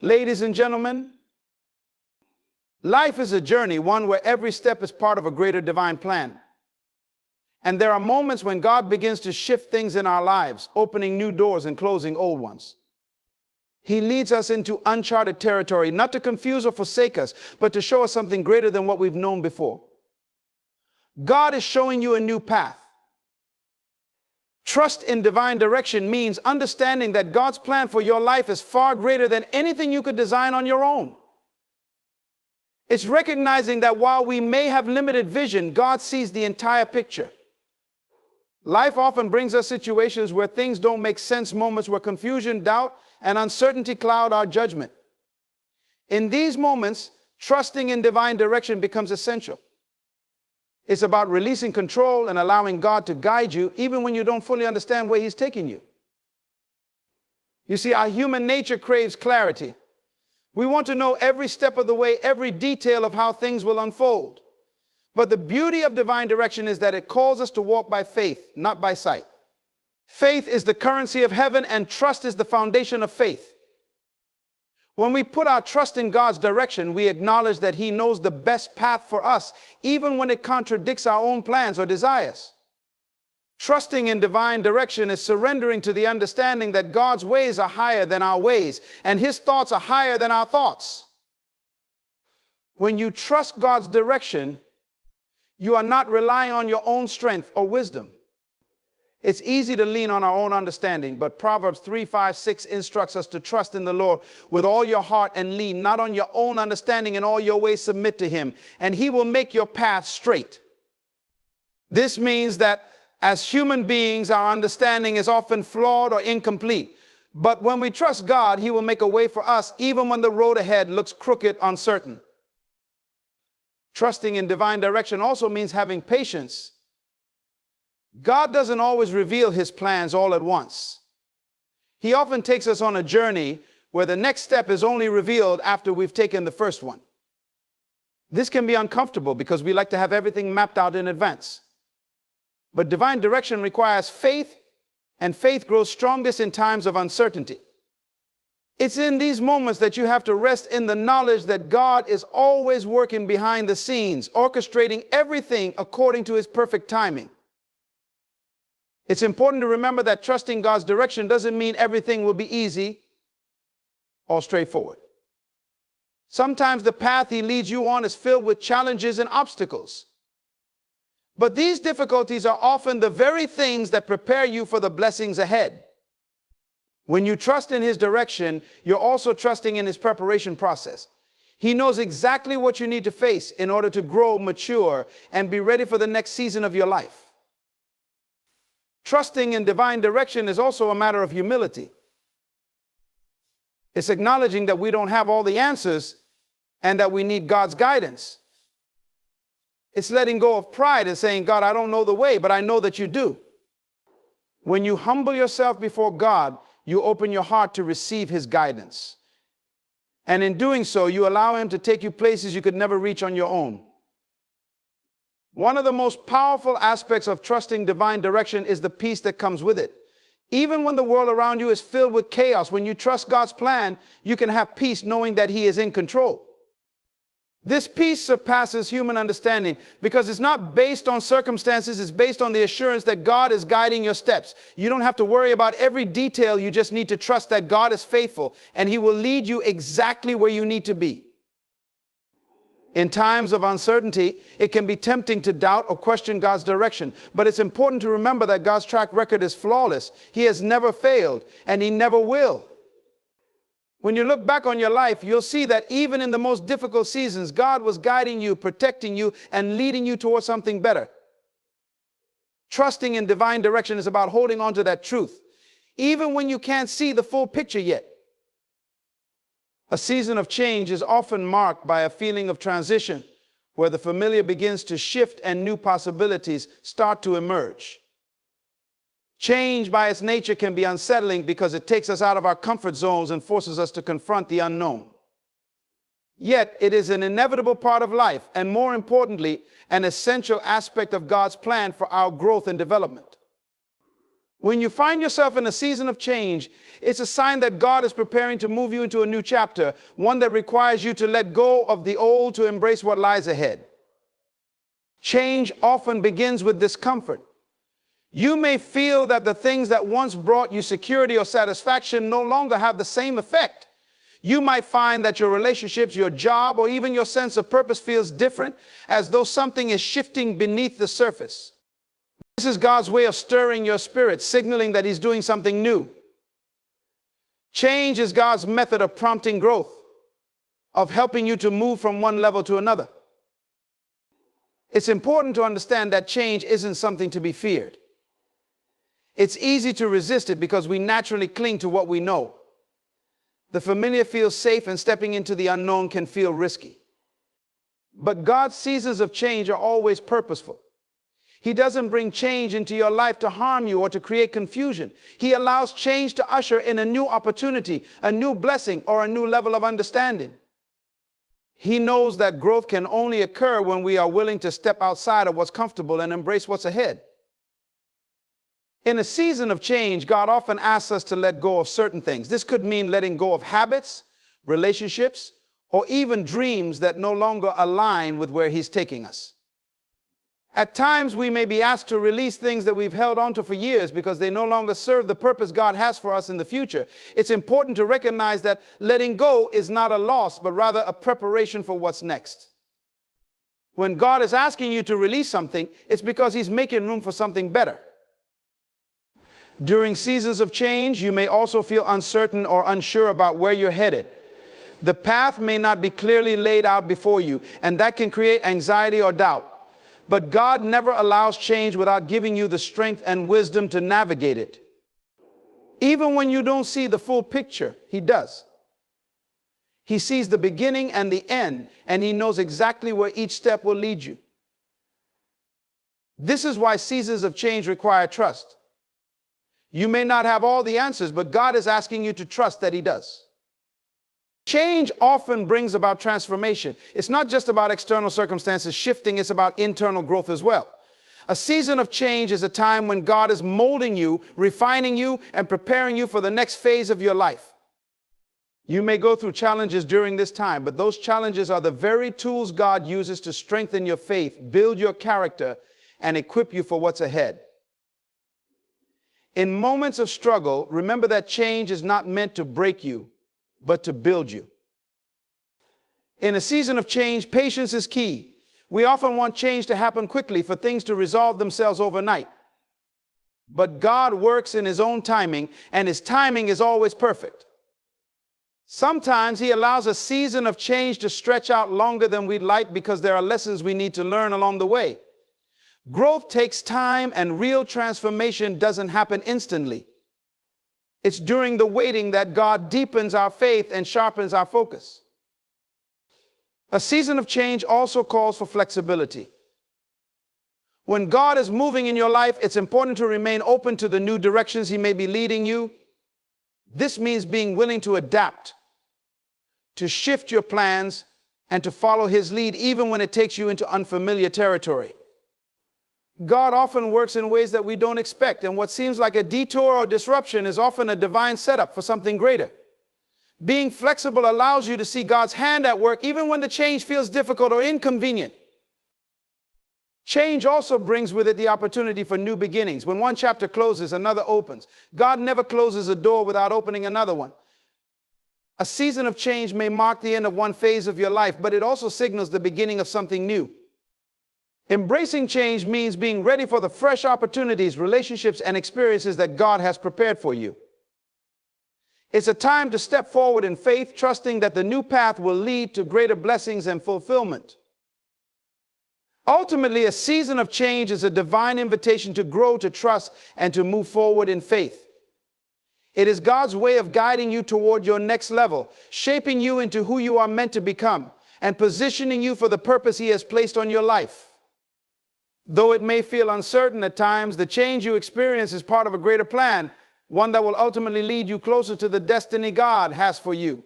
Ladies and gentlemen, life is a journey, one where every step is part of a greater divine plan. And there are moments when God begins to shift things in our lives, opening new doors and closing old ones. He leads us into uncharted territory, not to confuse or forsake us, but to show us something greater than what we've known before. God is showing you a new path. Trust in divine direction means understanding that God's plan for your life is far greater than anything you could design on your own. It's recognizing that while we may have limited vision, God sees the entire picture. Life often brings us situations where things don't make sense, moments where confusion, doubt, and uncertainty cloud our judgment. In these moments, trusting in divine direction becomes essential. It's about releasing control and allowing God to guide you, even when you don't fully understand where He's taking you. You see, our human nature craves clarity. We want to know every step of the way, every detail of how things will unfold. But the beauty of divine direction is that it calls us to walk by faith, not by sight. Faith is the currency of heaven, and trust is the foundation of faith. When we put our trust in God's direction, we acknowledge that He knows the best path for us, even when it contradicts our own plans or desires. Trusting in divine direction is surrendering to the understanding that God's ways are higher than our ways, and His thoughts are higher than our thoughts. When you trust God's direction, you are not relying on your own strength or wisdom. It's easy to lean on our own understanding, but Proverbs 3:5-6 instructs us to trust in the Lord with all your heart and lean not on your own understanding. In all your ways submit to Him, and He will make your path straight. This means that as human beings, our understanding is often flawed or incomplete. But when we trust God, He will make a way for us, even when the road ahead looks crooked, uncertain. Trusting in divine direction also means having patience. God doesn't always reveal His plans all at once. He often takes us on a journey where the next step is only revealed after we've taken the first one. This can be uncomfortable because we like to have everything mapped out in advance. But divine direction requires faith, and faith grows strongest in times of uncertainty. It's in these moments that you have to rest in the knowledge that God is always working behind the scenes, orchestrating everything according to His perfect timing. It's important to remember that trusting God's direction doesn't mean everything will be easy or straightforward. Sometimes the path He leads you on is filled with challenges and obstacles. But these difficulties are often the very things that prepare you for the blessings ahead. When you trust in His direction, you're also trusting in His preparation process. He knows exactly what you need to face in order to grow, mature, and be ready for the next season of your life. Trusting in divine direction is also a matter of humility. It's acknowledging that we don't have all the answers and that we need God's guidance. It's letting go of pride and saying, God, I don't know the way, but I know that you do. When you humble yourself before God, you open your heart to receive His guidance. And in doing so, you allow Him to take you places you could never reach on your own. One of the most powerful aspects of trusting divine direction is the peace that comes with it. Even when the world around you is filled with chaos, when you trust God's plan, you can have peace knowing that He is in control. This peace surpasses human understanding because it's not based on circumstances, it's based on the assurance that God is guiding your steps. You don't have to worry about every detail, you just need to trust that God is faithful and He will lead you exactly where you need to be. In times of uncertainty, it can be tempting to doubt or question God's direction, but it's important to remember that God's track record is flawless. He has never failed, and He never will. When you look back on your life, you'll see that even in the most difficult seasons, God was guiding you, protecting you, and leading you towards something better. Trusting in divine direction is about holding on to that truth, even when you can't see the full picture yet. A season of change is often marked by a feeling of transition, where the familiar begins to shift and new possibilities start to emerge. Change by its nature can be unsettling because it takes us out of our comfort zones and forces us to confront the unknown. Yet it is an inevitable part of life, and more importantly, an essential aspect of God's plan for our growth and development. When you find yourself in a season of change, it's a sign that God is preparing to move you into a new chapter, one that requires you to let go of the old to embrace what lies ahead. Change often begins with discomfort. You may feel that the things that once brought you security or satisfaction no longer have the same effect. You might find that your relationships, your job, or even your sense of purpose feels different, as though something is shifting beneath the surface. This is God's way of stirring your spirit, signaling that He's doing something new. Change is God's method of prompting growth, of helping you to move from one level to another. It's important to understand that change isn't something to be feared. It's easy to resist it because we naturally cling to what we know. The familiar feels safe, and stepping into the unknown can feel risky. But God's seasons of change are always purposeful. He doesn't bring change into your life to harm you or to create confusion. He allows change to usher in a new opportunity, a new blessing, or a new level of understanding. He knows that growth can only occur when we are willing to step outside of what's comfortable and embrace what's ahead. In a season of change, God often asks us to let go of certain things. This could mean letting go of habits, relationships, or even dreams that no longer align with where He's taking us. At times, we may be asked to release things that we've held onto for years because they no longer serve the purpose God has for us in the future. It's important to recognize that letting go is not a loss, but rather a preparation for what's next. When God is asking you to release something, it's because He's making room for something better. During seasons of change, you may also feel uncertain or unsure about where you're headed. The path may not be clearly laid out before you, and that can create anxiety or doubt. But God never allows change without giving you the strength and wisdom to navigate it. Even when you don't see the full picture, He does. He sees the beginning and the end, and He knows exactly where each step will lead you. This is why seasons of change require trust. You may not have all the answers, but God is asking you to trust that He does. Change often brings about transformation. It's not just about external circumstances shifting, it's about internal growth as well. A season of change is a time when God is molding you, refining you, and preparing you for the next phase of your life. You may go through challenges during this time, but those challenges are the very tools God uses to strengthen your faith, build your character, and equip you for what's ahead. In moments of struggle, remember that change is not meant to break you, but to build you. In a season of change, patience is key. We often want change to happen quickly, for things to resolve themselves overnight. But God works in His own timing, and His timing is always perfect. Sometimes He allows a season of change to stretch out longer than we'd like because there are lessons we need to learn along the way. Growth takes time, and real transformation doesn't happen instantly. It's during the waiting that God deepens our faith and sharpens our focus. A season of change also calls for flexibility. When God is moving in your life, it's important to remain open to the new directions He may be leading you. This means being willing to adapt, to shift your plans, and to follow His lead even when it takes you into unfamiliar territory. God often works in ways that we don't expect, and what seems like a detour or disruption is often a divine setup for something greater. Being flexible allows you to see God's hand at work even when the change feels difficult or inconvenient. Change also brings with it the opportunity for new beginnings. When one chapter closes, another opens. God never closes a door without opening another one. A season of change may mark the end of one phase of your life, but it also signals the beginning of something new. Embracing change means being ready for the fresh opportunities, relationships, and experiences that God has prepared for you. It's a time to step forward in faith, trusting that the new path will lead to greater blessings and fulfillment. Ultimately, a season of change is a divine invitation to grow, to trust, and to move forward in faith. It is God's way of guiding you toward your next level, shaping you into who you are meant to become, and positioning you for the purpose He has placed on your life. Though it may feel uncertain at times, the change you experience is part of a greater plan, one that will ultimately lead you closer to the destiny God has for you.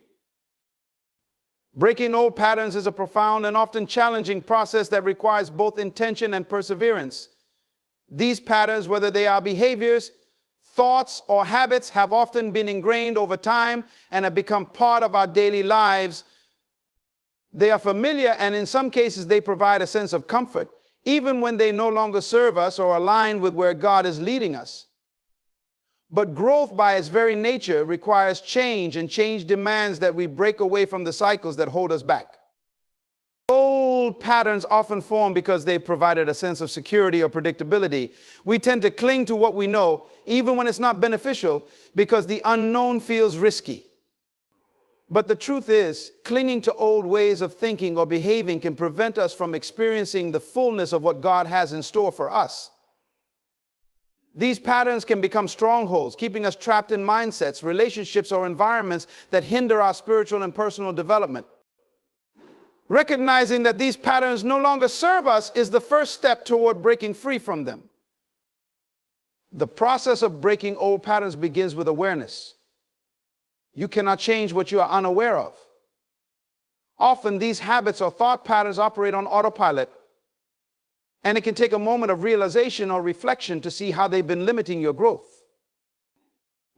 Breaking old patterns is a profound and often challenging process that requires both intention and perseverance. These patterns, whether they are behaviors, thoughts, or habits have often been ingrained over time and have become part of our daily lives. They are familiar, and in some cases they provide a sense of comfort, even when they no longer serve us or align with where God is leading us. But growth by its very nature requires change, and change demands that we break away from the cycles that hold us back. Old patterns often form because they provided a sense of security or predictability. We tend to cling to what we know, even when it's not beneficial, because the unknown feels risky. But the truth is, clinging to old ways of thinking or behaving can prevent us from experiencing the fullness of what God has in store for us. These patterns can become strongholds, keeping us trapped in mindsets, relationships, or environments that hinder our spiritual and personal development. Recognizing that these patterns no longer serve us is the first step toward breaking free from them. The process of breaking old patterns begins with awareness. You cannot change what you are unaware of. Often these habits or thought patterns operate on autopilot, and it can take a moment of realization or reflection to see how they've been limiting your growth.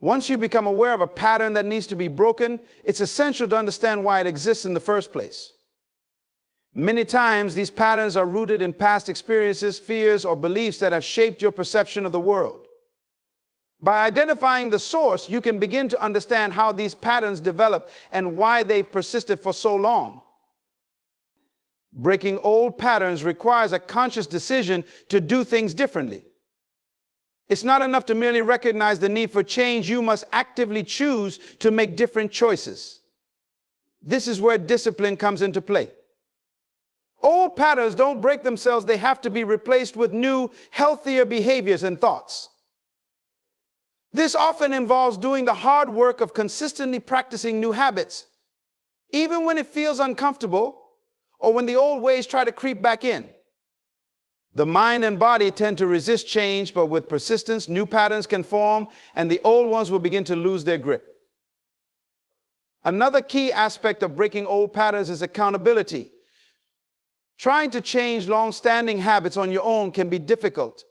Once you become aware of a pattern that needs to be broken, it's essential to understand why it exists in the first place. Many times, these patterns are rooted in past experiences, fears, or beliefs that have shaped your perception of the world. By identifying the source, you can begin to understand how these patterns develop and why they've persisted for so long. Breaking old patterns requires a conscious decision to do things differently. It's not enough to merely recognize the need for change. You must actively choose to make different choices. This is where discipline comes into play. Old patterns don't break themselves. They have to be replaced with new, healthier behaviors and thoughts. This often involves doing the hard work of consistently practicing new habits, even when it feels uncomfortable or when the old ways try to creep back in. The mind and body tend to resist change, but with persistence, new patterns can form and the old ones will begin to lose their grip. Another key aspect of breaking old patterns is accountability. Trying to change long-standing habits on your own can be difficult,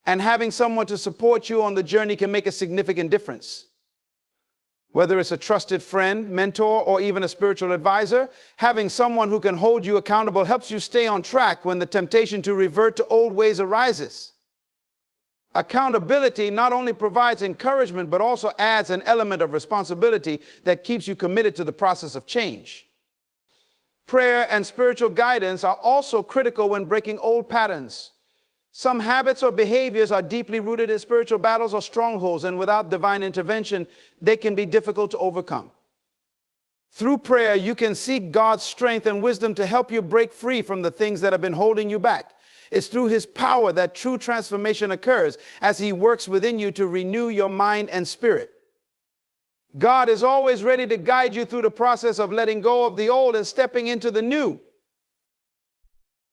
and having someone to support you on the journey can make a significant difference. Whether it's a trusted friend, mentor, or even a spiritual advisor, having someone who can hold you accountable helps you stay on track when the temptation to revert to old ways arises. Accountability not only provides encouragement, but also adds an element of responsibility that keeps you committed to the process of change. Prayer and spiritual guidance are also critical when breaking old patterns. Some habits or behaviors are deeply rooted in spiritual battles or strongholds, and without divine intervention, they can be difficult to overcome. Through prayer, you can seek God's strength and wisdom to help you break free from the things that have been holding you back. It's through His power that true transformation occurs as He works within you to renew your mind and spirit. God is always ready to guide you through the process of letting go of the old and stepping into the new.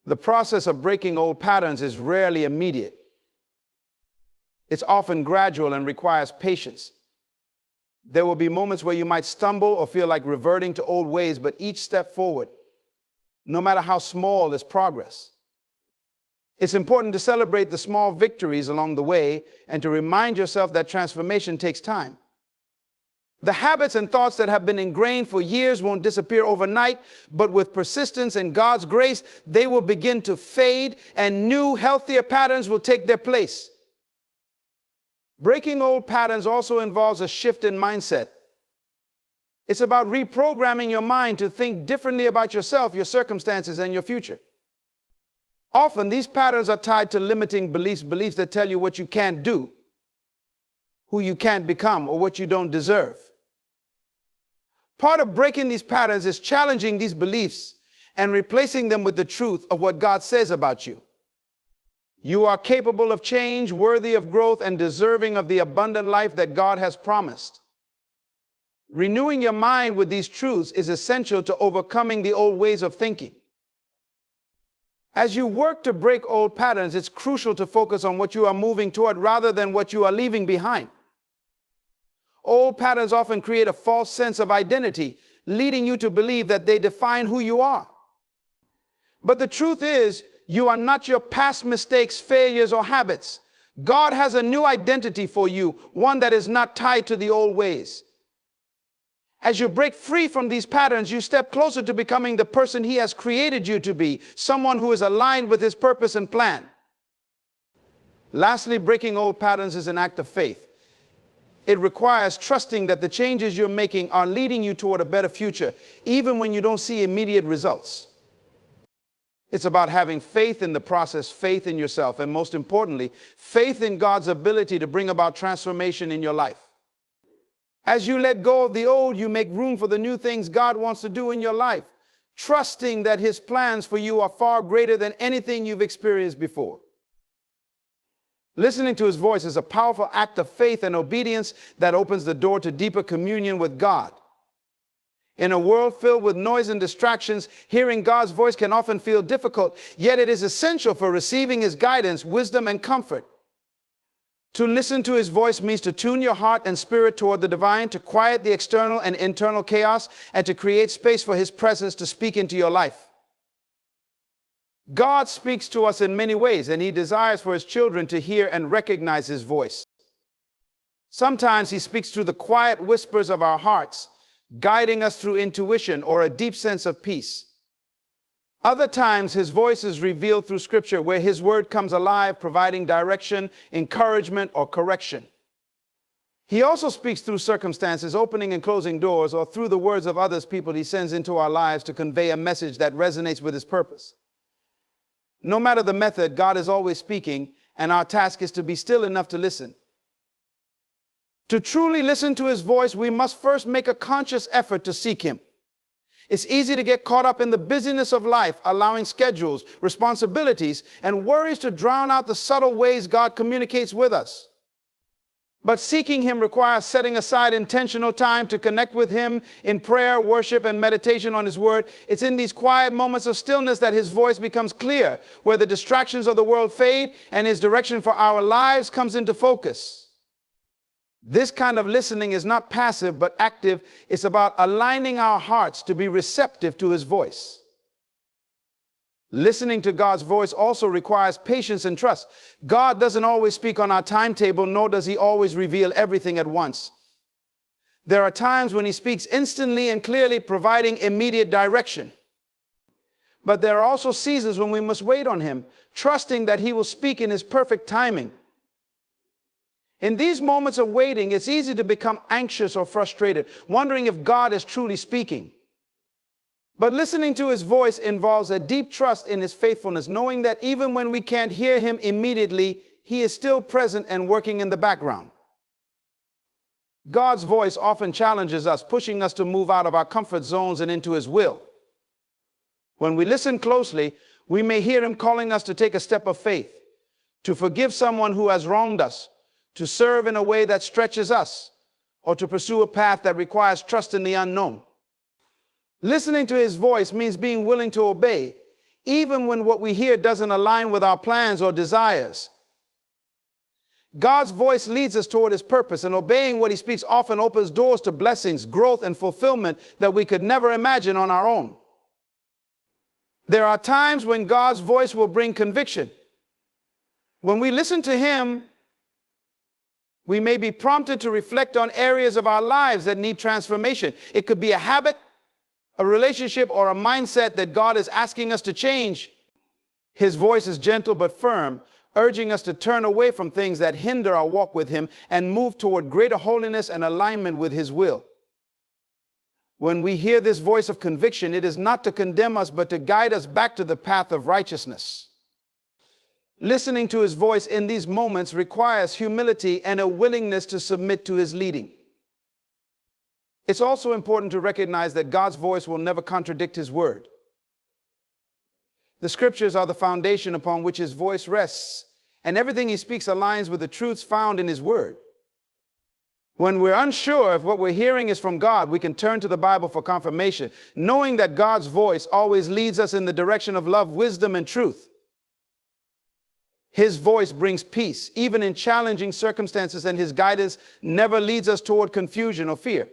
The process of breaking old patterns is rarely immediate. It's often gradual and requires patience. There will be moments where you might stumble or feel like reverting to old ways, but each step forward, no matter how small, is progress. It's important to celebrate the small victories along the way and to remind yourself that transformation takes time. The habits and thoughts that have been ingrained for years won't disappear overnight, but with persistence and God's grace, they will begin to fade and new, healthier patterns will take their place. Breaking old patterns also involves a shift in mindset. It's about reprogramming your mind to think differently about yourself, your circumstances, and your future. Often, these patterns are tied to limiting beliefs that tell you what you can't do, who you can't become, or what you don't deserve. Part of breaking these patterns is challenging these beliefs and replacing them with the truth of what God says about you. You are capable of change, worthy of growth, and deserving of the abundant life that God has promised. Renewing your mind with these truths is essential to overcoming the old ways of thinking. As you work to break old patterns, it's crucial to focus on what you are moving toward rather than what you are leaving behind. Old patterns often create a false sense of identity, leading you to believe that they define who you are. But the truth is, you are not your past mistakes, failures, or habits. God has a new identity for you, one that is not tied to the old ways. As you break free from these patterns, you step closer to becoming the person He has created you to be, someone who is aligned with His purpose and plan. Lastly, breaking old patterns is an act of faith. It requires trusting that the changes you're making are leading you toward a better future, even when you don't see immediate results. It's about having faith in the process, faith in yourself, and most importantly, faith in God's ability to bring about transformation in your life. As you let go of the old, you make room for the new things God wants to do in your life, trusting that His plans for you are far greater than anything you've experienced before. Listening to His voice is a powerful act of faith and obedience that opens the door to deeper communion with God. In a world filled with noise and distractions, hearing God's voice can often feel difficult, yet it is essential for receiving His guidance, wisdom, and comfort. To listen to His voice means to tune your heart and spirit toward the divine, to quiet the external and internal chaos, and to create space for His presence to speak into your life. God speaks to us in many ways, and He desires for His children to hear and recognize His voice. Sometimes He speaks through the quiet whispers of our hearts, guiding us through intuition or a deep sense of peace. Other times His voice is revealed through Scripture, where His word comes alive, providing direction, encouragement, or correction. He also speaks through circumstances, opening and closing doors, or through the words of others, people He sends into our lives to convey a message that resonates with His purpose. No matter the method, God is always speaking, and our task is to be still enough to listen. To truly listen to His voice, we must first make a conscious effort to seek Him. It's easy to get caught up in the busyness of life, allowing schedules, responsibilities, and worries to drown out the subtle ways God communicates with us. But seeking Him requires setting aside intentional time to connect with Him in prayer, worship, and meditation on His word. It's in these quiet moments of stillness that His voice becomes clear, where the distractions of the world fade and His direction for our lives comes into focus. This kind of listening is not passive but active. It's about aligning our hearts to be receptive to His voice. Listening to God's voice also requires patience and trust. God doesn't always speak on our timetable, nor does He always reveal everything at once. There are times when He speaks instantly and clearly, providing immediate direction. But there are also seasons when we must wait on Him, trusting that He will speak in His perfect timing. In these moments of waiting, it's easy to become anxious or frustrated, wondering if God is truly speaking. But listening to His voice involves a deep trust in His faithfulness, knowing that even when we can't hear Him immediately, He is still present and working in the background. God's voice often challenges us, pushing us to move out of our comfort zones and into His will. When we listen closely, we may hear Him calling us to take a step of faith, to forgive someone who has wronged us, to serve in a way that stretches us, or to pursue a path that requires trust in the unknown. Listening to His voice means being willing to obey, even when what we hear doesn't align with our plans or desires. God's voice leads us toward His purpose, and obeying what He speaks often opens doors to blessings, growth, and fulfillment that we could never imagine on our own. There are times when God's voice will bring conviction. When we listen to Him, we may be prompted to reflect on areas of our lives that need transformation. It could be a habit, a relationship, or a mindset that God is asking us to change. His voice is gentle but firm, urging us to turn away from things that hinder our walk with Him and move toward greater holiness and alignment with His will. When we hear this voice of conviction, it is not to condemn us, but to guide us back to the path of righteousness. Listening to His voice in these moments requires humility and a willingness to submit to His leading. It's also important to recognize that God's voice will never contradict His word. The Scriptures are the foundation upon which His voice rests, and everything He speaks aligns with the truths found in His word. When we're unsure if what we're hearing is from God, we can turn to the Bible for confirmation, knowing that God's voice always leads us in the direction of love, wisdom, and truth. His voice brings peace, even in challenging circumstances, and His guidance never leads us toward confusion or fear.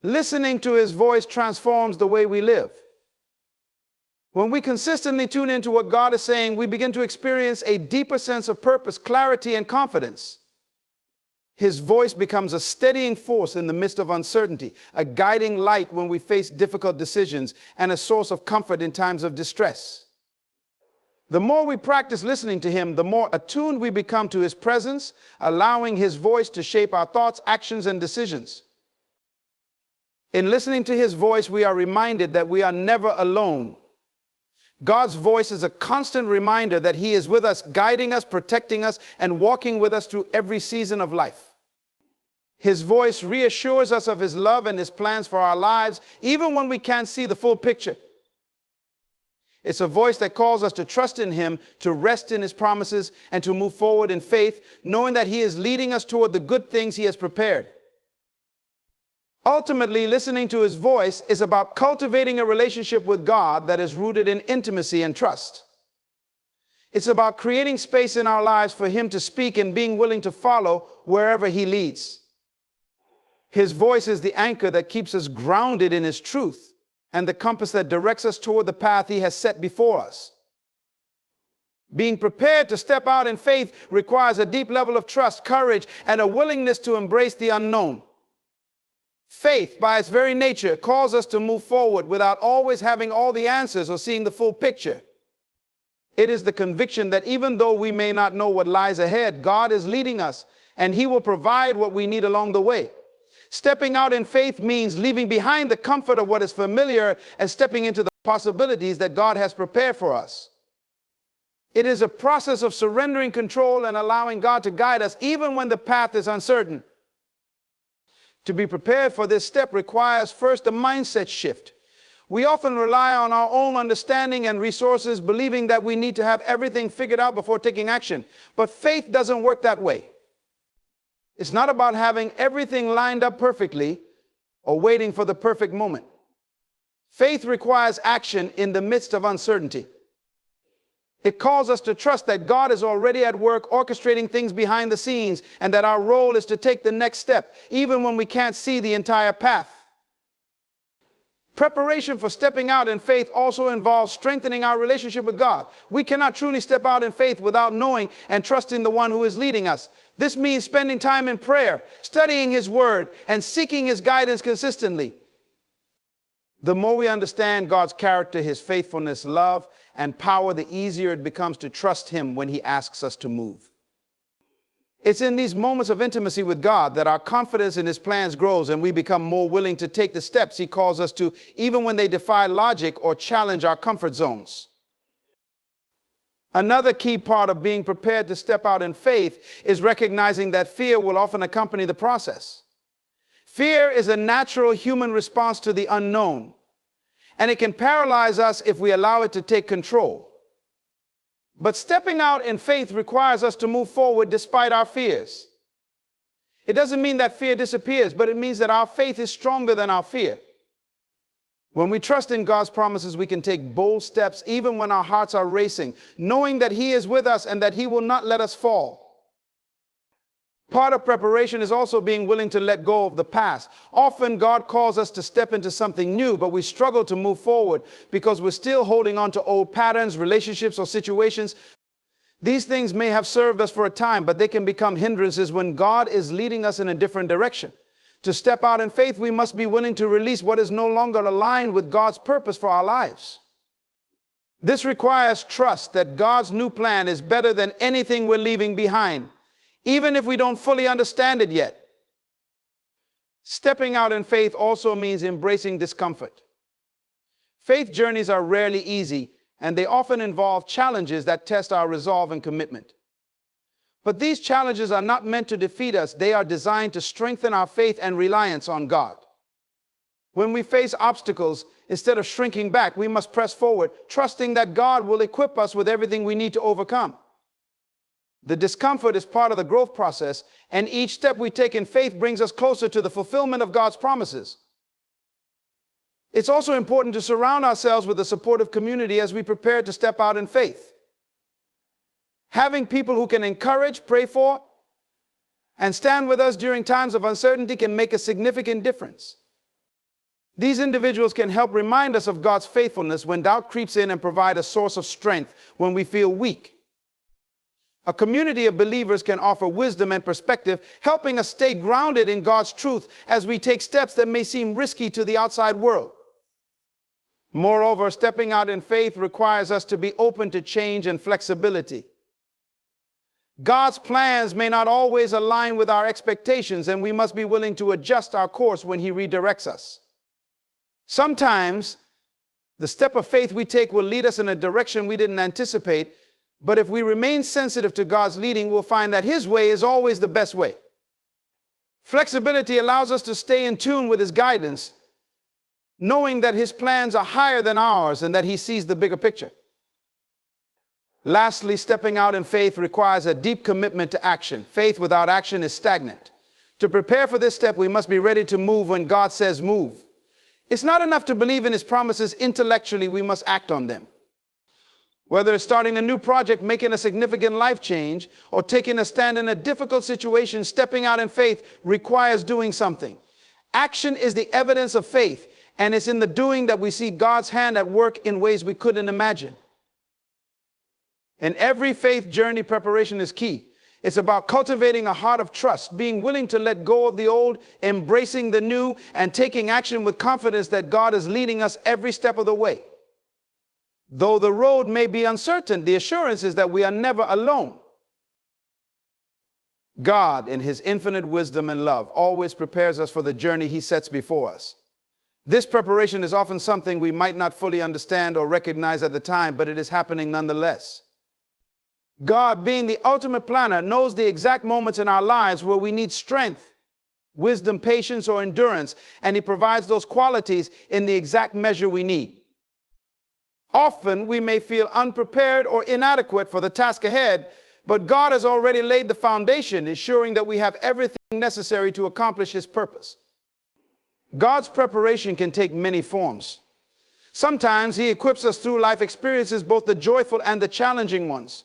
Listening to His voice transforms the way we live. When we consistently tune into what God is saying, we begin to experience a deeper sense of purpose, clarity, and confidence. His voice becomes a steadying force in the midst of uncertainty, a guiding light when we face difficult decisions, and a source of comfort in times of distress. The more we practice listening to Him, the more attuned we become to His presence, allowing His voice to shape our thoughts, actions, and decisions. In listening to His voice, we are reminded that we are never alone. God's voice is a constant reminder that He is with us, guiding us, protecting us, and walking with us through every season of life. His voice reassures us of His love and His plans for our lives, even when we can't see the full picture. It's a voice that calls us to trust in Him, to rest in His promises, and to move forward in faith, knowing that He is leading us toward the good things He has prepared. Ultimately, listening to His voice is about cultivating a relationship with God that is rooted in intimacy and trust. It's about creating space in our lives for Him to speak and being willing to follow wherever He leads. His voice is the anchor that keeps us grounded in His truth and the compass that directs us toward the path He has set before us. Being prepared to step out in faith requires a deep level of trust, courage, and a willingness to embrace the unknown. Faith, by its very nature, calls us to move forward without always having all the answers or seeing the full picture. It is the conviction that even though we may not know what lies ahead, God is leading us, and He will provide what we need along the way. Stepping out in faith means leaving behind the comfort of what is familiar and stepping into the possibilities that God has prepared for us. It is a process of surrendering control and allowing God to guide us even when the path is uncertain. To be prepared for this step requires first a mindset shift. We often rely on our own understanding and resources, believing that we need to have everything figured out before taking action. But faith doesn't work that way. It's not about having everything lined up perfectly or waiting for the perfect moment. Faith requires action in the midst of uncertainty. It calls us to trust that God is already at work orchestrating things behind the scenes, and that our role is to take the next step, even when we can't see the entire path. Preparation for stepping out in faith also involves strengthening our relationship with God. We cannot truly step out in faith without knowing and trusting the one who is leading us. This means spending time in prayer, studying His Word, and seeking His guidance consistently. The more we understand God's character, His faithfulness, love, and power, the easier it becomes to trust Him when He asks us to move. It's in these moments of intimacy with God that our confidence in His plans grows, and we become more willing to take the steps He calls us to, even when they defy logic or challenge our comfort zones. Another key part of being prepared to step out in faith is recognizing that fear will often accompany the process. Fear is a natural human response to the unknown, and it can paralyze us if we allow it to take control. But stepping out in faith requires us to move forward despite our fears. It doesn't mean that fear disappears, but it means that our faith is stronger than our fear. When we trust in God's promises, we can take bold steps even when our hearts are racing, knowing that He is with us and that He will not let us fall. Part of preparation is also being willing to let go of the past. Often God calls us to step into something new, but we struggle to move forward because we're still holding on to old patterns, relationships, or situations. These things may have served us for a time, but they can become hindrances when God is leading us in a different direction. To step out in faith, we must be willing to release what is no longer aligned with God's purpose for our lives. This requires trust that God's new plan is better than anything we're leaving behind, even if we don't fully understand it yet. Stepping out in faith also means embracing discomfort. Faith journeys are rarely easy, and they often involve challenges that test our resolve and commitment. But these challenges are not meant to defeat us. They are designed to strengthen our faith and reliance on God. When we face obstacles, instead of shrinking back, we must press forward, trusting that God will equip us with everything we need to overcome. The discomfort is part of the growth process, and each step we take in faith brings us closer to the fulfillment of God's promises. It's also important to surround ourselves with a supportive community as we prepare to step out in faith. Having people who can encourage, pray for, and stand with us during times of uncertainty can make a significant difference. These individuals can help remind us of God's faithfulness when doubt creeps in and provide a source of strength when we feel weak. A community of believers can offer wisdom and perspective, helping us stay grounded in God's truth as we take steps that may seem risky to the outside world. Moreover, stepping out in faith requires us to be open to change and flexibility. God's plans may not always align with our expectations, and we must be willing to adjust our course when He redirects us. Sometimes, the step of faith we take will lead us in a direction we didn't anticipate, but if we remain sensitive to God's leading, we'll find that His way is always the best way. Flexibility allows us to stay in tune with His guidance, knowing that His plans are higher than ours and that He sees the bigger picture. Lastly, stepping out in faith requires a deep commitment to action. Faith without action is stagnant. To prepare for this step, we must be ready to move when God says move. It's not enough to believe in His promises intellectually, we must act on them. Whether it's starting a new project, making a significant life change, or taking a stand in a difficult situation, stepping out in faith requires doing something. Action is the evidence of faith, and it's in the doing that we see God's hand at work in ways we couldn't imagine. In every faith journey, preparation is key. It's about cultivating a heart of trust, being willing to let go of the old, embracing the new, and taking action with confidence that God is leading us every step of the way. Though the road may be uncertain, the assurance is that we are never alone. God, in His infinite wisdom and love, always prepares us for the journey He sets before us. This preparation is often something we might not fully understand or recognize at the time, but it is happening nonetheless. God, being the ultimate planner, knows the exact moments in our lives where we need strength, wisdom, patience, or endurance, and He provides those qualities in the exact measure we need. Often we may feel unprepared or inadequate for the task ahead, but God has already laid the foundation, ensuring that we have everything necessary to accomplish His purpose. God's preparation can take many forms. Sometimes He equips us through life experiences, both the joyful and the challenging ones.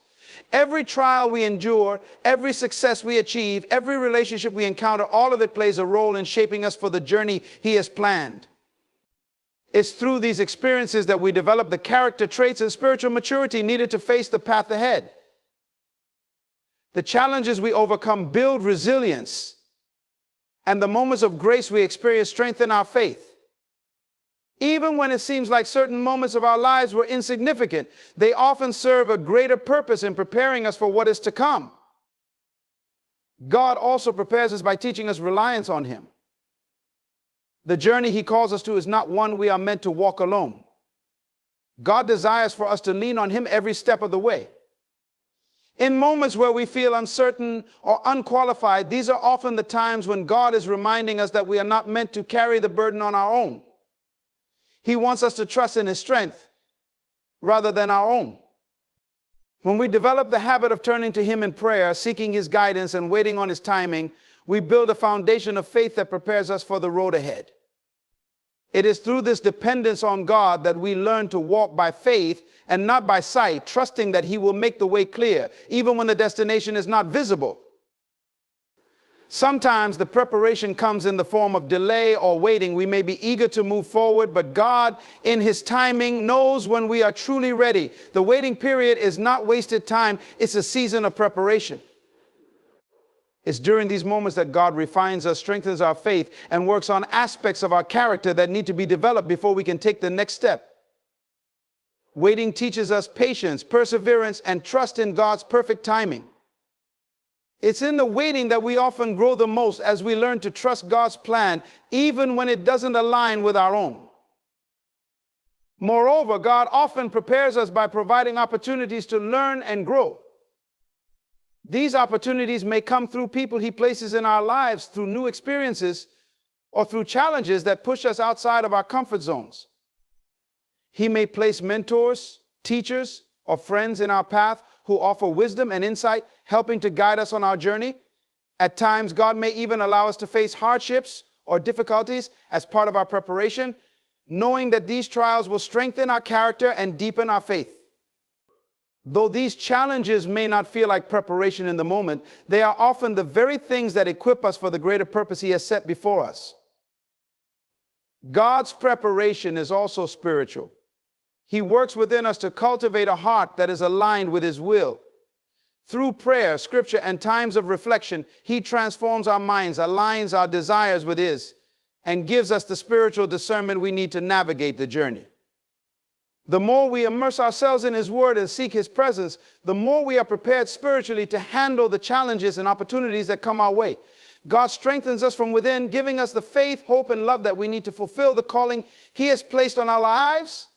Every trial we endure, every success we achieve, every relationship we encounter, all of it plays a role in shaping us for the journey He has planned. It's through these experiences that we develop the character traits and spiritual maturity needed to face the path ahead. The challenges we overcome build resilience, and the moments of grace we experience strengthen our faith. Even when it seems like certain moments of our lives were insignificant, they often serve a greater purpose in preparing us for what is to come. God also prepares us by teaching us reliance on Him. The journey He calls us to is not one we are meant to walk alone. God desires for us to lean on Him every step of the way. In moments where we feel uncertain or unqualified, these are often the times when God is reminding us that we are not meant to carry the burden on our own. He wants us to trust in His strength rather than our own. When we develop the habit of turning to Him in prayer, seeking His guidance and waiting on His timing, we build a foundation of faith that prepares us for the road ahead. It is through this dependence on God that we learn to walk by faith and not by sight, trusting that He will make the way clear, even when the destination is not visible. Sometimes the preparation comes in the form of delay or waiting. We may be eager to move forward, but God, in His timing, knows when we are truly ready. The waiting period is not wasted time. It's a season of preparation. It's during these moments that God refines us, strengthens our faith, and works on aspects of our character that need to be developed before we can take the next step. Waiting teaches us patience, perseverance, and trust in God's perfect timing. It's in the waiting that we often grow the most as we learn to trust God's plan, even when it doesn't align with our own. Moreover, God often prepares us by providing opportunities to learn and grow. These opportunities may come through people He places in our lives, through new experiences, or through challenges that push us outside of our comfort zones. He may place mentors, teachers, or friends in our path who offer wisdom and insight, helping to guide us on our journey. At times, God may even allow us to face hardships or difficulties as part of our preparation, knowing that these trials will strengthen our character and deepen our faith. Though these challenges may not feel like preparation in the moment, they are often the very things that equip us for the greater purpose He has set before us. God's preparation is also spiritual. He works within us to cultivate a heart that is aligned with His will. Through prayer, scripture, and times of reflection, He transforms our minds, aligns our desires with His, and gives us the spiritual discernment we need to navigate the journey. The more we immerse ourselves in His Word and seek His presence, the more we are prepared spiritually to handle the challenges and opportunities that come our way. God strengthens us from within, giving us the faith, hope, and love that we need to fulfill the calling He has placed on our lives.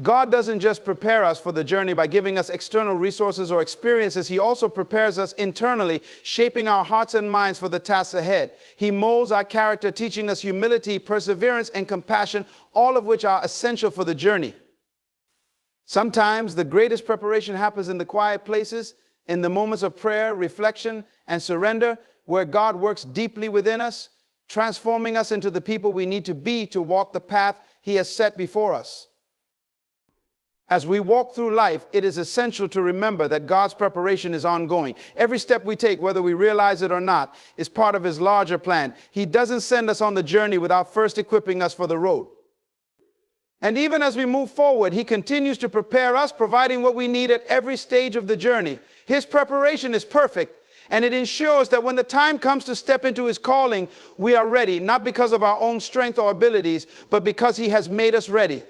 God doesn't just prepare us for the journey by giving us external resources or experiences. He also prepares us internally, shaping our hearts and minds for the tasks ahead. He molds our character, teaching us humility, perseverance, and compassion, all of which are essential for the journey. Sometimes the greatest preparation happens in the quiet places, in the moments of prayer, reflection, and surrender, where God works deeply within us, transforming us into the people we need to be to walk the path He has set before us. As we walk through life, it is essential to remember that God's preparation is ongoing. Every step we take, whether we realize it or not, is part of His larger plan. He doesn't send us on the journey without first equipping us for the road. And even as we move forward, He continues to prepare us, providing what we need at every stage of the journey. His preparation is perfect, and it ensures that when the time comes to step into His calling, we are ready, not because of our own strength or abilities, but because He has made us ready.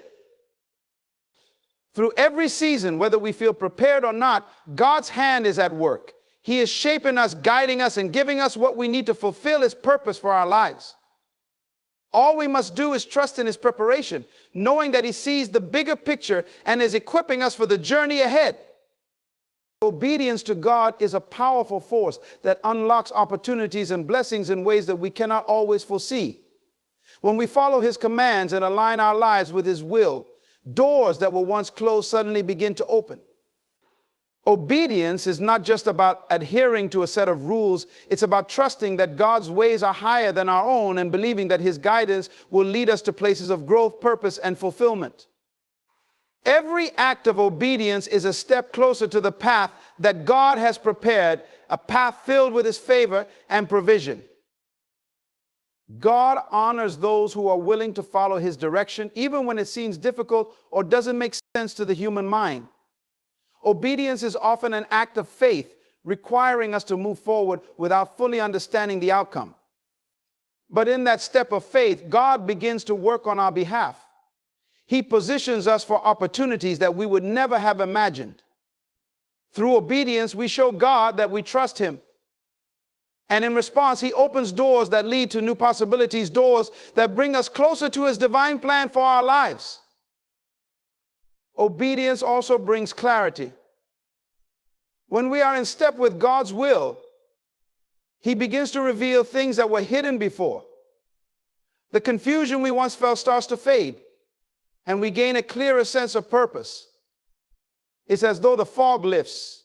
Through every season, whether we feel prepared or not, God's hand is at work. He is shaping us, guiding us, and giving us what we need to fulfill His purpose for our lives. All we must do is trust in His preparation, knowing that He sees the bigger picture and is equipping us for the journey ahead. Obedience to God is a powerful force that unlocks opportunities and blessings in ways that we cannot always foresee. When we follow His commands and align our lives with His will, doors that were once closed suddenly begin to open. Obedience is not just about adhering to a set of rules. It's about trusting that God's ways are higher than our own and believing that His guidance will lead us to places of growth, purpose, and fulfillment. Every act of obedience is a step closer to the path that God has prepared, a path filled with His favor and provision. God honors those who are willing to follow His direction, even when it seems difficult or doesn't make sense to the human mind. Obedience is often an act of faith, requiring us to move forward without fully understanding the outcome. But in that step of faith, God begins to work on our behalf. He positions us for opportunities that we would never have imagined. Through obedience, we show God that we trust Him. And in response, He opens doors that lead to new possibilities, doors that bring us closer to His divine plan for our lives. Obedience also brings clarity. When we are in step with God's will, He begins to reveal things that were hidden before. The confusion we once felt starts to fade, and we gain a clearer sense of purpose. It's as though the fog lifts,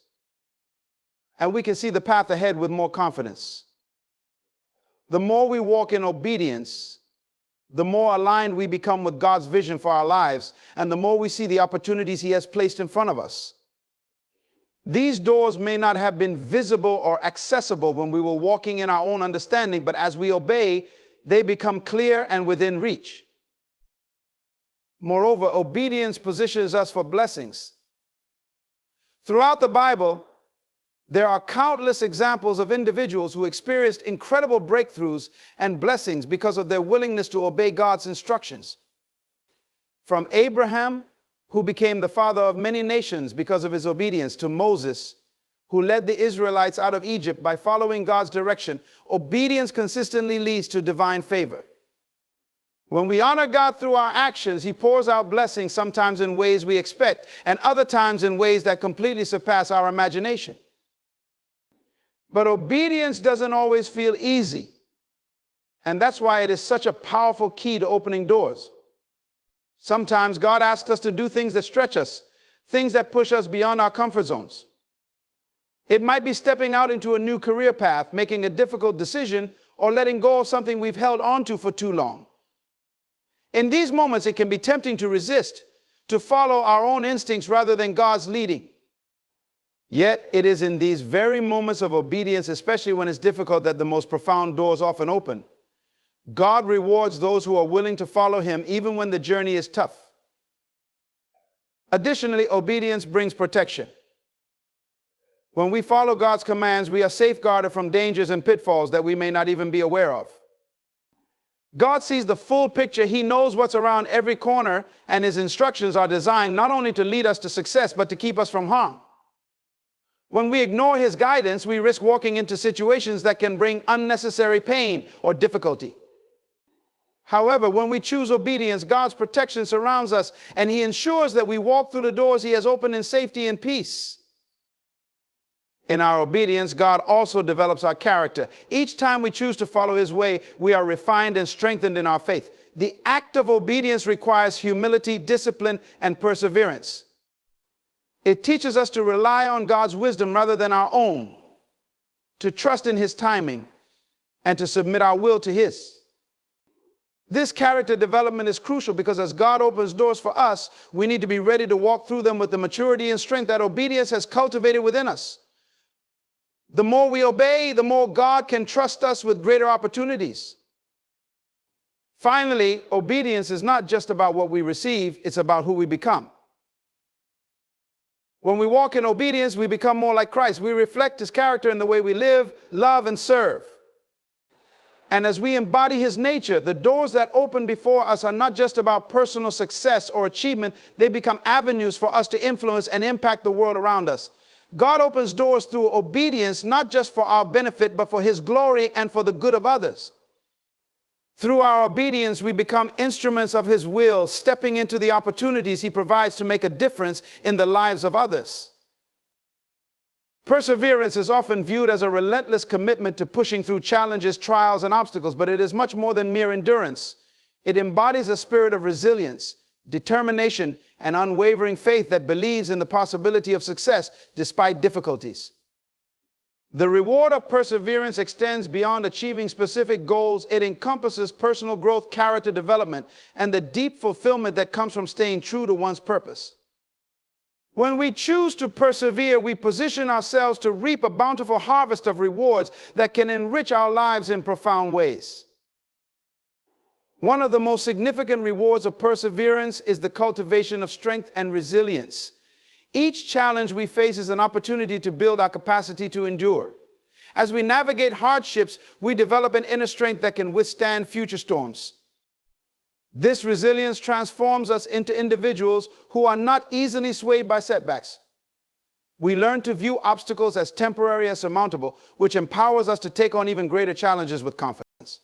and we can see the path ahead with more confidence. The more we walk in obedience, the more aligned we become with God's vision for our lives, and the more we see the opportunities He has placed in front of us. These doors may not have been visible or accessible when we were walking in our own understanding, but as we obey, they become clear and within reach. Moreover, obedience positions us for blessings. Throughout the Bible, there are countless examples of individuals who experienced incredible breakthroughs and blessings because of their willingness to obey God's instructions. From Abraham, who became the father of many nations because of his obedience, to Moses, who led the Israelites out of Egypt by following God's direction, obedience consistently leads to divine favor. When we honor God through our actions, He pours out blessings, sometimes in ways we expect, and other times in ways that completely surpass our imagination. But obedience doesn't always feel easy. And that's why it is such a powerful key to opening doors. Sometimes God asks us to do things that stretch us, things that push us beyond our comfort zones. It might be stepping out into a new career path, making a difficult decision, or letting go of something we've held onto for too long. In these moments, it can be tempting to resist, to follow our own instincts rather than God's leading. Yet it is in these very moments of obedience, especially when it's difficult, that the most profound doors often open. God rewards those who are willing to follow him even when the journey is tough. Additionally, obedience brings protection. When we follow God's commands, we are safeguarded from dangers and pitfalls that we may not even be aware of. God sees the full picture. He knows what's around every corner, and his instructions are designed not only to lead us to success, but to keep us from harm. When we ignore his guidance, we risk walking into situations that can bring unnecessary pain or difficulty. However, when we choose obedience, God's protection surrounds us, and he ensures that we walk through the doors he has opened in safety and peace. In our obedience, God also develops our character. Each time we choose to follow his way, we are refined and strengthened in our faith. The act of obedience requires humility, discipline, and perseverance. It teaches us to rely on God's wisdom rather than our own, to trust in his timing, and to submit our will to his. This character development is crucial because as God opens doors for us, we need to be ready to walk through them with the maturity and strength that obedience has cultivated within us. The more we obey, the more God can trust us with greater opportunities. Finally, obedience is not just about what we receive, it's about who we become. When we walk in obedience, we become more like Christ. We reflect his character in the way we live, love, and serve. And as we embody his nature, the doors that open before us are not just about personal success or achievement, they become avenues for us to influence and impact the world around us. God opens doors through obedience, not just for our benefit, but for his glory and for the good of others. Through our obedience, we become instruments of his will, stepping into the opportunities he provides to make a difference in the lives of others. Perseverance is often viewed as a relentless commitment to pushing through challenges, trials, and obstacles, but it is much more than mere endurance. It embodies a spirit of resilience, determination, and unwavering faith that believes in the possibility of success despite difficulties. The reward of perseverance extends beyond achieving specific goals. It encompasses personal growth, character development, and the deep fulfillment that comes from staying true to one's purpose. When we choose to persevere, we position ourselves to reap a bountiful harvest of rewards that can enrich our lives in profound ways. One of the most significant rewards of perseverance is the cultivation of strength and resilience. Each challenge we face is an opportunity to build our capacity to endure. As we navigate hardships, we develop an inner strength that can withstand future storms. This resilience transforms us into individuals who are not easily swayed by setbacks. We learn to view obstacles as temporary and surmountable, which empowers us to take on even greater challenges with confidence.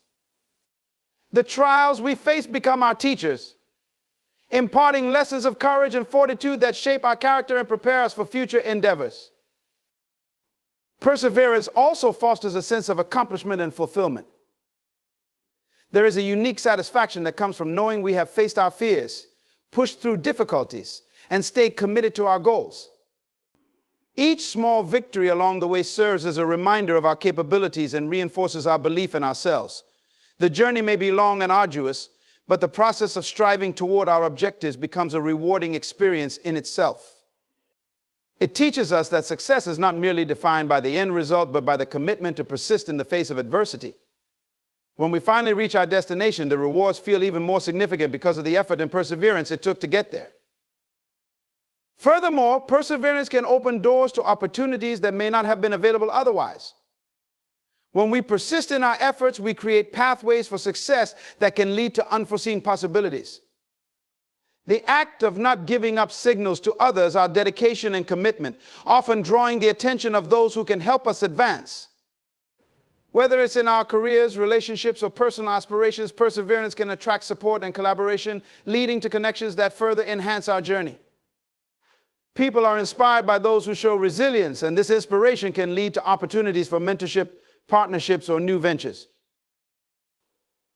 The trials we face become our teachers, imparting lessons of courage and fortitude that shape our character and prepare us for future endeavors. Perseverance also fosters a sense of accomplishment and fulfillment. There is a unique satisfaction that comes from knowing we have faced our fears, pushed through difficulties, and stayed committed to our goals. Each small victory along the way serves as a reminder of our capabilities and reinforces our belief in ourselves. The journey may be long and arduous, but the process of striving toward our objectives becomes a rewarding experience in itself. It teaches us that success is not merely defined by the end result, but by the commitment to persist in the face of adversity. When we finally reach our destination, the rewards feel even more significant because of the effort and perseverance it took to get there. Furthermore, perseverance can open doors to opportunities that may not have been available otherwise. When we persist in our efforts, we create pathways for success that can lead to unforeseen possibilities. The act of not giving up signals to others our dedication and commitment, often drawing the attention of those who can help us advance. Whether it's in our careers, relationships, or personal aspirations, perseverance can attract support and collaboration, leading to connections that further enhance our journey. People are inspired by those who show resilience, and this inspiration can lead to opportunities for mentorship, partnerships, or new ventures.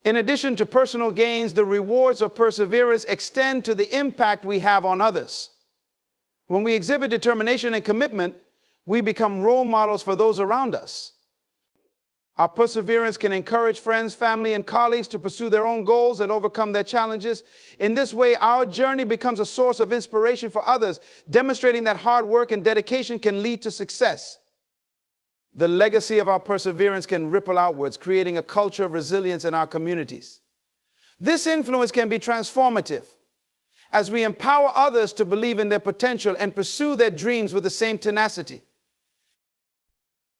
In addition to personal gains, the rewards of perseverance extend to the impact we have on others. When we exhibit determination and commitment, we become role models for those around us. Our perseverance can encourage friends, family, and colleagues to pursue their own goals and overcome their challenges. In this way, our journey becomes a source of inspiration for others, demonstrating that hard work and dedication can lead to success. The legacy of our perseverance can ripple outwards, creating a culture of resilience in our communities. This influence can be transformative as we empower others to believe in their potential and pursue their dreams with the same tenacity.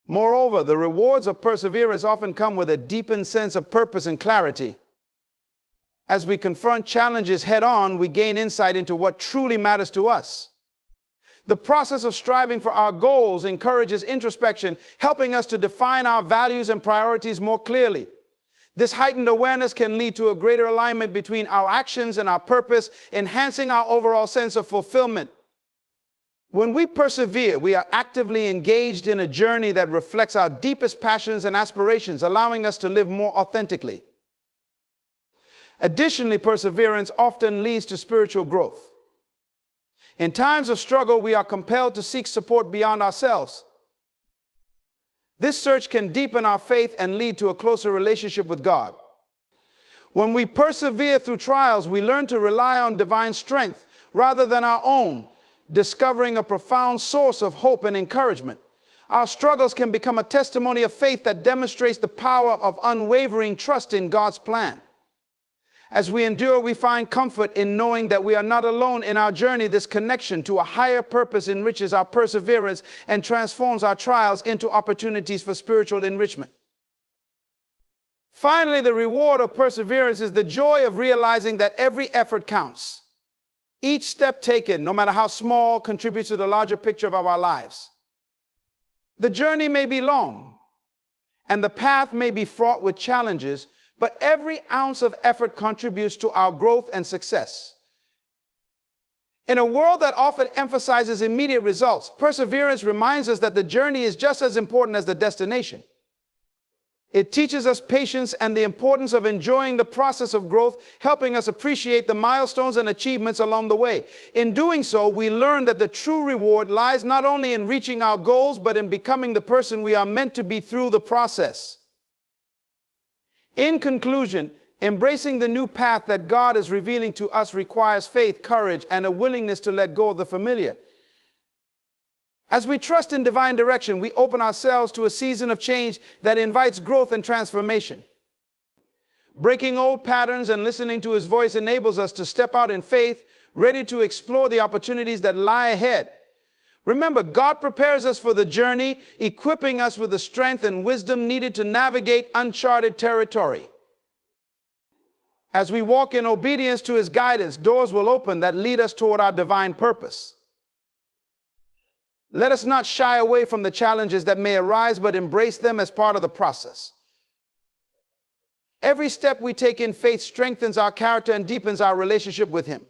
Moreover, the rewards of perseverance often come with a deepened sense of purpose and clarity. As we confront challenges head-on, we gain insight into what truly matters to us. The process of striving for our goals encourages introspection, helping us to define our values and priorities more clearly. This heightened awareness can lead to a greater alignment between our actions and our purpose, enhancing our overall sense of fulfillment. When we persevere, we are actively engaged in a journey that reflects our deepest passions and aspirations, allowing us to live more authentically. Additionally, perseverance often leads to spiritual growth. In times of struggle, we are compelled to seek support beyond ourselves. This search can deepen our faith and lead to a closer relationship with God. When we persevere through trials, we learn to rely on divine strength rather than our own, discovering a profound source of hope and encouragement. Our struggles can become a testimony of faith that demonstrates the power of unwavering trust in God's plan. As we endure, we find comfort in knowing that we are not alone in our journey. This connection to a higher purpose enriches our perseverance and transforms our trials into opportunities for spiritual enrichment. Finally, the reward of perseverance is the joy of realizing that every effort counts. Each step taken, no matter how small, contributes to the larger picture of our lives. The journey may be long, and the path may be fraught with challenges, but every ounce of effort contributes to our growth and success. In a world that often emphasizes immediate results, perseverance reminds us that the journey is just as important as the destination. It teaches us patience and the importance of enjoying the process of growth, helping us appreciate the milestones and achievements along the way. In doing so, we learn that the true reward lies not only in reaching our goals, but in becoming the person we are meant to be through the process. In conclusion, embracing the new path that God is revealing to us requires faith, courage, and a willingness to let go of the familiar. As we trust in divine direction, we open ourselves to a season of change that invites growth and transformation. Breaking old patterns and listening to His voice enables us to step out in faith, ready to explore the opportunities that lie ahead. Remember, God prepares us for the journey, equipping us with the strength and wisdom needed to navigate uncharted territory. As we walk in obedience to His guidance, doors will open that lead us toward our divine purpose. Let us not shy away from the challenges that may arise, but embrace them as part of the process. Every step we take in faith strengthens our character and deepens our relationship with Him.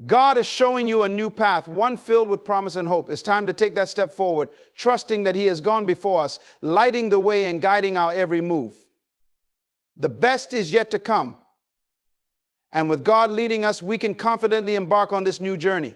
God is showing you a new path, one filled with promise and hope. It's time to take that step forward, trusting that He has gone before us, lighting the way and guiding our every move. The best is yet to come. And with God leading us, we can confidently embark on this new journey.